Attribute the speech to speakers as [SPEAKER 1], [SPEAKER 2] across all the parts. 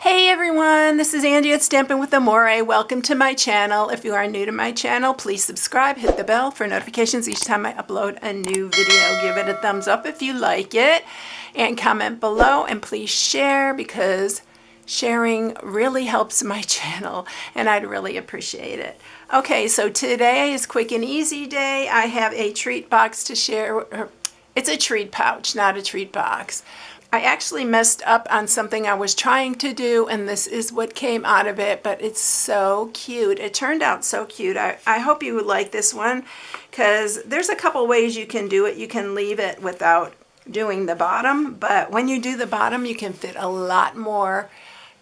[SPEAKER 1] Hey everyone, this is Angie at StampingWithAmore. Welcome to my channel. If you are new to my channel, please subscribe, hit the bell for notifications each time I upload a new video. Give it a thumbs up if you like it, and comment below, and please share because sharing really helps my channel and I'd really appreciate it. Okay, so today is quick and easy day. I have a treat box to share. It's a treat pouch, not a treat box. I actually messed up on something I was trying to do, and this is what came out of it, but it's so cute. It turned out so cute. I hope you would like this one, because there's a couple ways you can do it. You can leave it without doing the bottom, but when you do the bottom, you can fit a lot more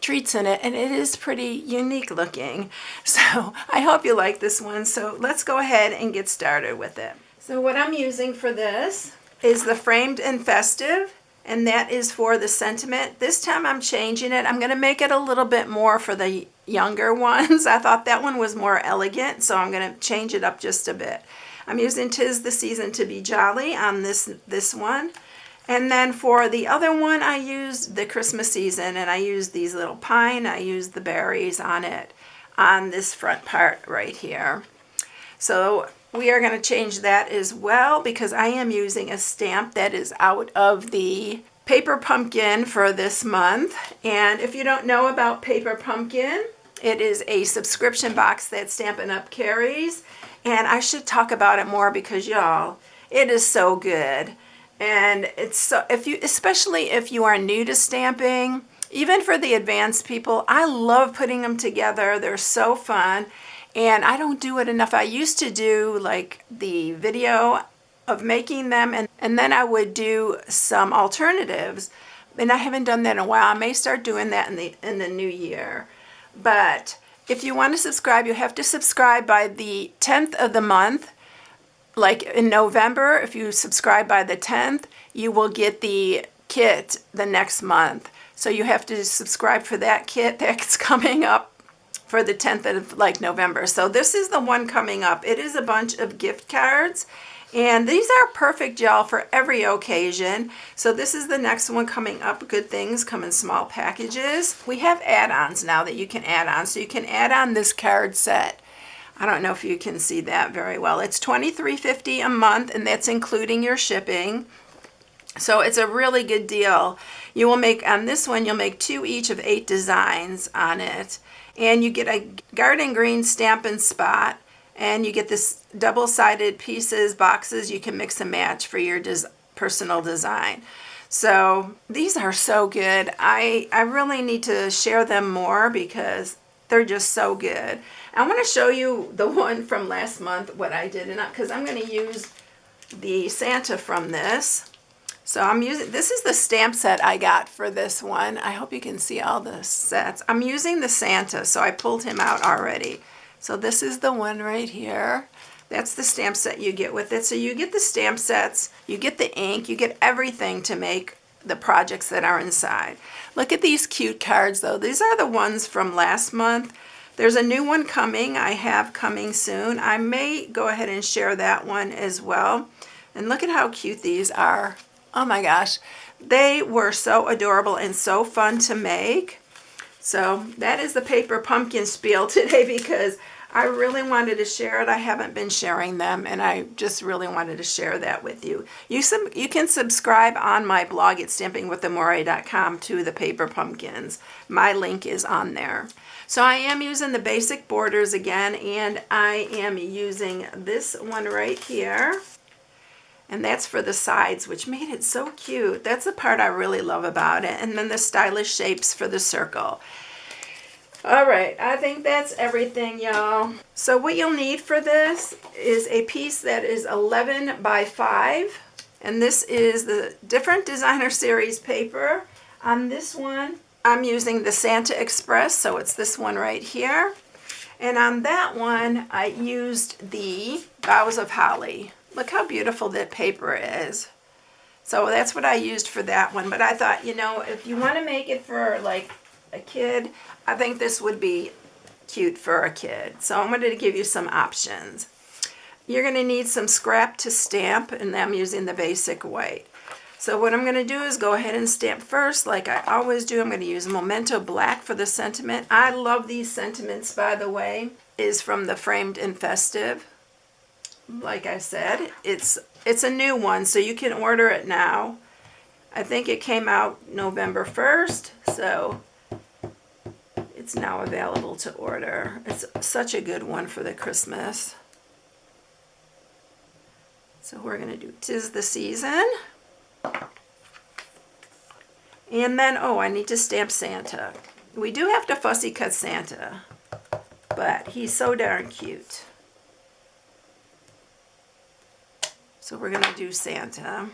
[SPEAKER 1] treats in it, and it is pretty unique looking. So I hope you like this one. So let's go ahead and get started with it. So what I'm using for this is the Framed and Festive, and that is for the sentiment. This time I'm changing it. I'm going to make it a little bit more for the younger ones. I thought that one was more elegant, so I'm going to change it up just a bit. I'm using 'Tis the Season to Be Jolly on this one. And then for the other one, I used the Christmas season, and I used these little pine. I used the berries on it on this front part right here. So we are going to change that as well, because I am using a stamp that is out of the Paper Pumpkin for this month. And if you don't know about Paper Pumpkin, it is a subscription box that Stampin' Up carries. And I should talk about it more because, y'all, it is so good. And it's so, especially if you are new to stamping, even for the advanced people, I love putting them together. They're so fun. And I don't do it enough. I used to do like the video of making them, and then I would do some alternatives. And I haven't done that in a while. I may start doing that in the new year. But if you want to subscribe, you have to subscribe by the 10th of the month. Like in November, if you subscribe by the 10th, you will get the kit the next month. So you have to subscribe for that kit that's coming up for the 10th of November. So this is the one coming up. It is a bunch of gift cards, and these are perfect, y'all, for every occasion. So this is the next one coming up. Good things come in small packages. We have add-ons now that you can add on. So you can add on this card set. I don't know if you can see that very well. It's $23.50 a month, and that's including your shipping. So it's a really good deal. You will make, on this one, you'll make 2 each of 8 designs on it. And you get a garden green Stampin' Spot, and you get this double-sided pieces, boxes you can mix and match for your personal design. So these are so good. I really need to share them more because they're just so good. I want to show you the one from last month, what I did, and because I'm going to use the Santa from this. So I'm using, this is the stamp set I got for this one. I hope you can see all the sets. I'm using the Santa, so I pulled him out already. So this is the one right here. That's the stamp set you get with it. So you get the stamp sets, you get the ink, you get everything to make the projects that are inside. Look at these cute cards though. These are the ones from last month. There's a new one coming. I have coming soon. I may go ahead and share that one as well. And look at how cute these are. Oh my gosh, they were so adorable and so fun to make. So that is the Paper Pumpkin spiel today because I really wanted to share it. I haven't been sharing them, and I just really wanted to share that with you. You can subscribe on my blog at StampingWithAmore.com to the Paper Pumpkins. My link is on there. So I am using the basic borders again, and I am using this one right here. And that's for the sides, which made it so cute. That's the part I really love about it. And then the stylish shapes for the circle. All right, I think that's everything, y'all. So what you'll need for this is a piece that is 11 by 5. And this is the different designer series paper. On this one, I'm using the Santa Express, so it's this one right here. And on that one, I used the Boughs of Holly. Look how beautiful that paper is. So that's what I used for that one. But I thought, you know, if you want to make it for like a kid, I think this would be cute for a kid. So I wanted to give you some options. You're going to need some scrap to stamp, and I'm using the basic white. So what I'm going to do is go ahead and stamp first like I always do. I'm going to use Memento Black for the sentiment. I love these sentiments, by the way. Is from the Framed and Festive. Like I said, it's a new one, so you can order it now. I think it came out November 1st, so it's now available to order. It's such a good one for the Christmas. So we're going to do 'Tis the Season. And then, oh, I need to stamp Santa. We do have to fussy cut Santa, but he's so darn cute. So we're going to do Santa.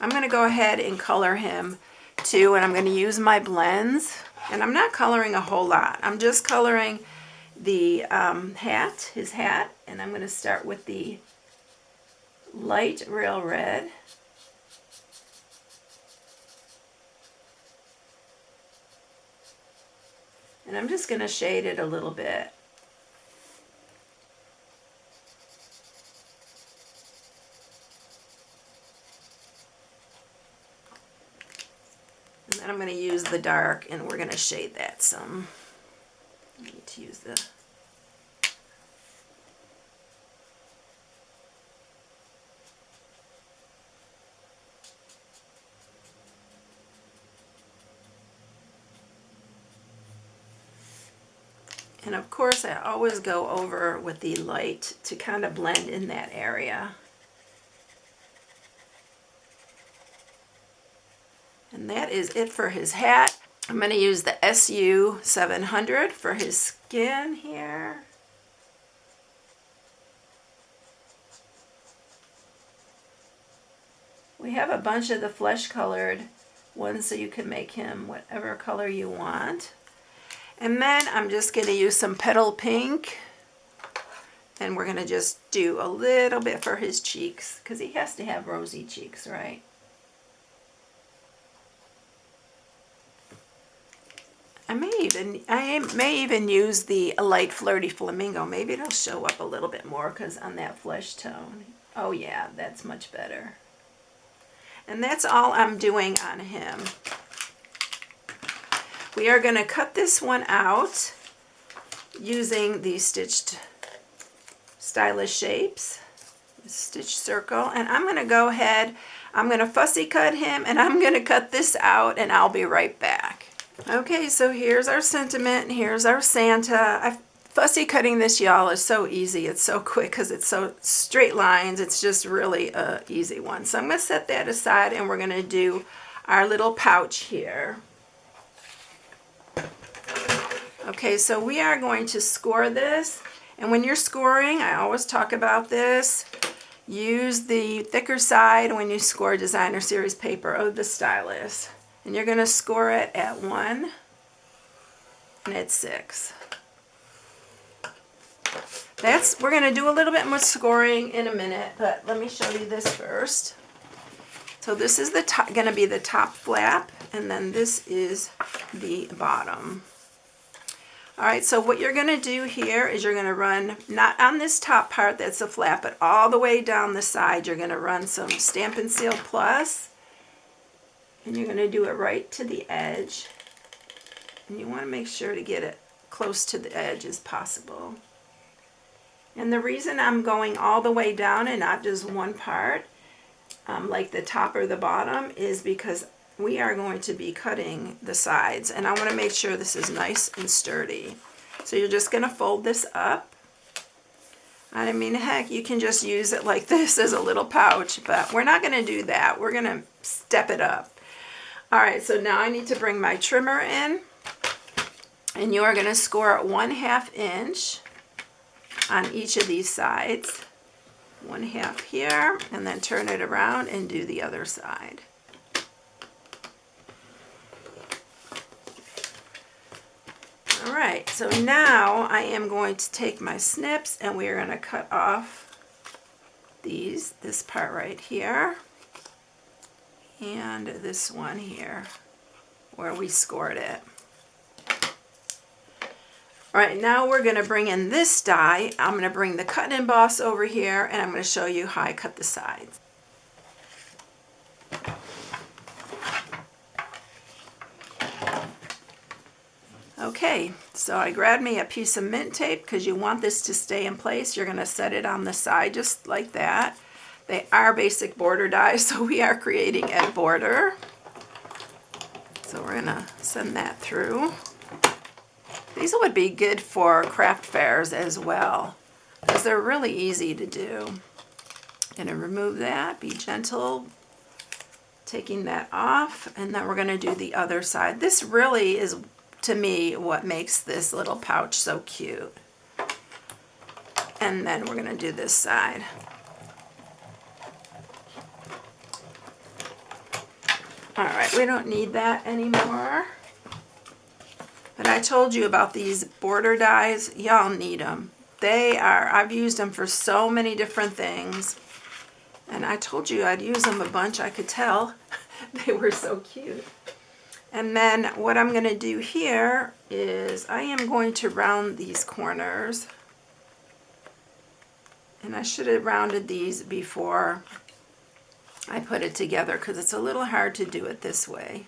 [SPEAKER 1] I'm going to go ahead and color him too, and I'm going to use my blends. And I'm not coloring a whole lot. I'm just coloring the hat, his hat, and I'm going to start with the light real red. And I'm just going to shade it a little bit. And then I'm going to use the dark, and we're going to shade that some. I need to use the... And of course, I always go over with the light to kind of blend in that area. And that is it for his hat. I'm going to use the SU 700 for his skin here. We have a bunch of the flesh colored ones, so you can make him whatever color you want. And then I'm just going to use some petal pink, and we're going to just do a little bit for his cheeks, because he has to have rosy cheeks, right? I may even use the light flirty flamingo. Maybe it'll show up a little bit more, because on that flesh tone. Oh yeah, that's much better. And that's all I'm doing on him. We are going to cut this one out using the stitched stylish shapes, stitch circle, and I'm going to go ahead, I'm going to fussy cut him, and I'm going to cut this out, and I'll be right back. Okay, so here's our sentiment, and here's our Santa. Fussy cutting this, y'all, is so easy. It's so quick because it's so straight lines. It's just really an easy one. So I'm going to set that aside, and we're going to do our little pouch here. Okay, so we are going to score this, and when you're scoring, I always talk about this, use the thicker side when you score designer series paper of the stylus. And you're going to score it at 1 and at 6. We're going to do a little bit more scoring in a minute, but let me show you this first. So this is going to be the top flap, and then this is the bottom. Alright, so what you're going to do here is you're going to run, not on this top part that's a flap, but all the way down the side, you're going to run some Stampin' Seal Plus, and you're going to do it right to the edge. And you want to make sure to get it close to the edge as possible. And the reason I'm going all the way down and not just one part, like the top or the bottom, is because we are going to be cutting the sides, and I want to make sure this is nice and sturdy. So you're just going to fold this up. I mean, heck, you can just use it like this as a little pouch, but we're not going to do that. We're going to step it up. Alright, so now I need to bring my trimmer in, and you are going to score 1/2 inch on each of these sides. 1/2 here, and then turn it around and do the other side. Alright, so now I am going to take my snips, and we are going to cut off this part right here, and this one here, where we scored it. Alright, now we're going to bring in this die. I'm going to bring the cut and emboss over here, and I'm going to show you how I cut the sides. Okay, so I grabbed me a piece of mint tape because you want this to stay in place. You're going to set it on the side just like that. They are basic border dies, so we are creating a border. So we're going to send that through. These would be good for craft fairs as well because they're really easy to do. Going to remove that, be gentle, taking that off, and then we're going to do the other side. This really is, to me, what makes this little pouch so cute. And then we're going to do this side. All right, we don't need that anymore. But I told you about these border dies. Y'all need them. I've used them for so many different things. And I told you I'd use them a bunch. I could tell. They were so cute. And then what I'm going to do here is I am going to round these corners. And I should have rounded these before I put it together because it's a little hard to do it this way.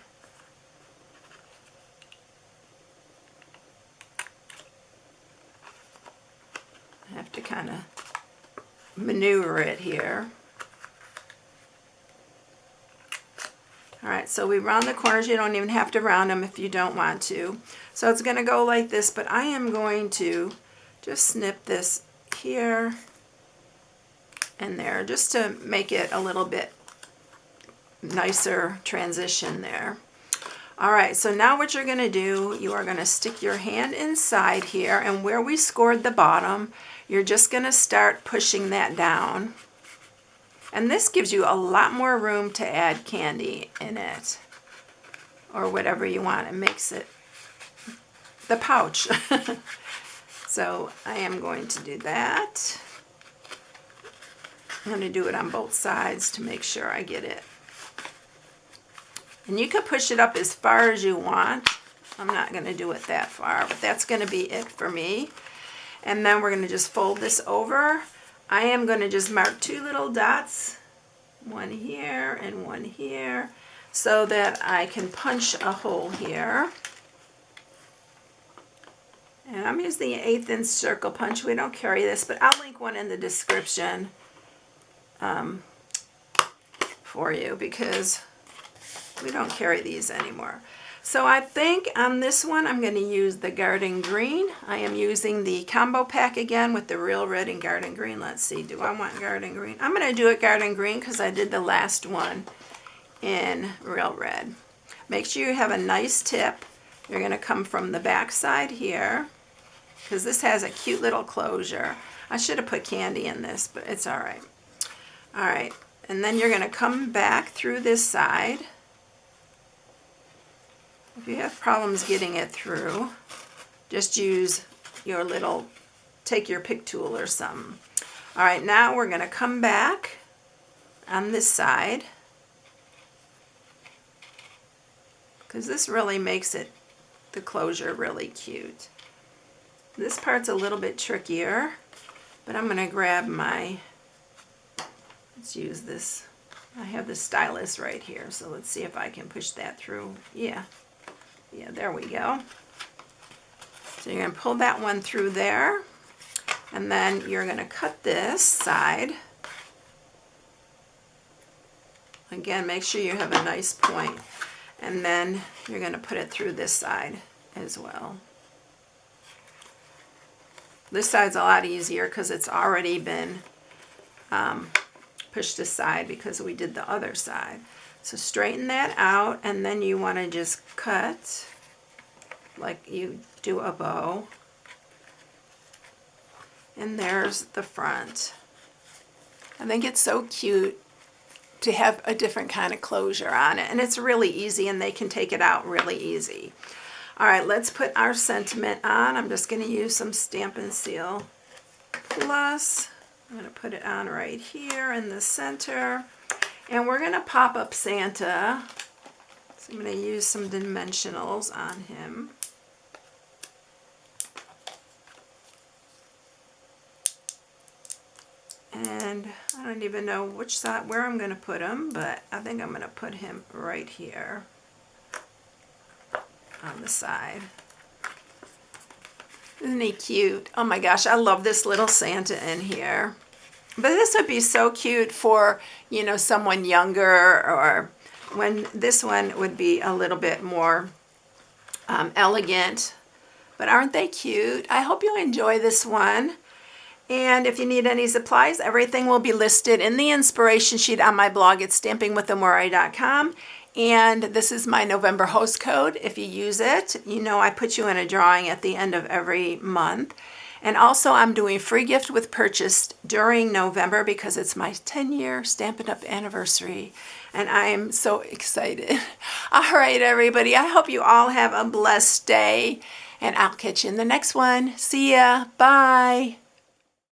[SPEAKER 1] I have to kind of maneuver it here. All right, so we round the corners. You don't even have to round them if you don't want to. So it's going to go like this, but I am going to just snip this here and there just to make it a little bit nicer transition there. All right, so now what you're going to do, you are going to stick your hand inside here, and where we scored the bottom, you're just going to start pushing that down. And this gives you a lot more room to add candy in it, or whatever you want. It makes it the pouch. So I am going to do that. I'm going to do it on both sides to make sure I get it. And you can push it up as far as you want. I'm not going to do it that far, but that's going to be it for me. And then we're going to just fold this over. I am going to just mark 2 little dots, one here and one here, so that I can punch a hole here. And I'm using the 1/8 inch circle punch. We don't carry this, but I'll link one in the description for you because we don't carry these anymore. So I think on this one I'm going to use the garden green. I am using the combo pack again with the real red and garden green. Let's see, do I want garden green? I'm going to do it garden green because I did the last one in real red. Make sure you have a nice tip. You're going to come from the back side here because this has a cute little closure. I should have put candy in this, but it's all right. All right, and then you're going to come back through this side. If you have problems getting it through, just use your little, take your pick tool or something. All right, now we're going to come back on this side because this really makes it, the closure, really cute. This part's a little bit trickier, but I'm going to grab my, let's use this. I have the stylus right here, so let's see if I can push that through. Yeah, there we go. So you're going to pull that one through there, and then you're going to cut this side. Again, make sure you have a nice point, and then you're going to put it through this side as well. This side's a lot easier because it's already been pushed aside because we did the other side. So straighten that out, and then you want to just cut like you do a bow. And there's the front. I think it's so cute to have a different kind of closure on it, and it's really easy, and they can take it out really easy. All right, let's put our sentiment on. I'm just going to use some Stampin' Seal Plus. I'm going to put it on right here in the center. And we're going to pop up Santa. So I'm going to use some dimensionals on him. And I don't even know which side, where I'm going to put him, but I think I'm going to put him right here on the side. Isn't he cute? Oh my gosh, I love this little Santa in here. But this would be so cute for, you know, someone younger, or when this one would be a little bit more elegant. But aren't they cute? I hope you enjoy this one. And if you need any supplies, everything will be listed in the inspiration sheet on my blog at stampingwithamore.com. And this is my November host code. If you use it, you know I put you in a drawing at the end of every month. And also I'm doing free gift with purchase during November because it's my 10-year Stampin' Up! Anniversary. And I'm so excited. All right, everybody. I hope you all have a blessed day. And I'll catch you in the next one. See ya. Bye.